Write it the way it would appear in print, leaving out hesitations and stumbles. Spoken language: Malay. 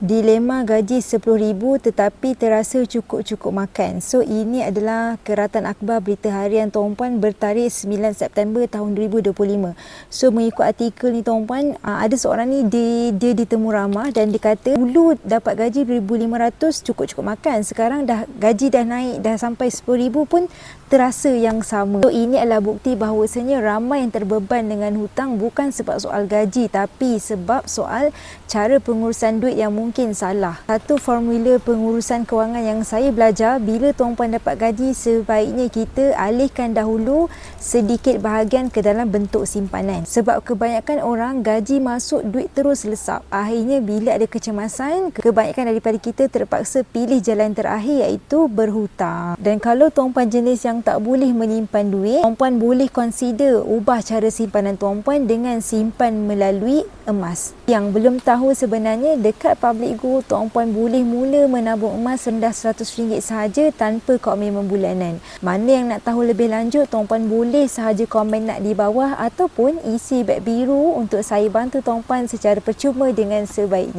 Dilema gaji RM10,000 tetapi terasa cukup-cukup makan. So ini adalah keratan akhbar berita harian tuan-puan bertarikh 9 September tahun 2025. So mengikut artikel ni tuan-puan, ada seorang ni dia ditemu ramah dan dia kata dulu dapat gaji RM1,500 cukup-cukup makan. Sekarang gaji dah naik dah sampai RM10,000 pun terasa yang sama. So ini adalah bukti bahawasanya ramai yang terbeban dengan hutang bukan sebab soal gaji tapi sebab soal cara pengurusan duit yang mungkin salah. Satu formula pengurusan kewangan yang saya belajar, bila tuan-puan dapat gaji, sebaiknya kita alihkan dahulu sedikit bahagian ke dalam bentuk simpanan. Sebab kebanyakan orang gaji masuk, duit terus lesap. Akhirnya bila ada kecemasan, kebanyakan daripada kita terpaksa pilih jalan terakhir iaitu berhutang. Dan kalau tuan-puan jenis yang tak boleh menyimpan duit, tuan-puan boleh consider ubah cara simpanan tuan-puan dengan simpan melalui emas. Yang belum tahu sebenarnya, dekat Public Go tuan-puan boleh mula menabung emas rendah RM100 sahaja tanpa komitmen bulanan. Mana yang nak tahu lebih lanjut, tuan-puan boleh sahaja komen nak di bawah ataupun isi beg biru untuk saya bantu tuan-puan secara percuma dengan sebaiknya.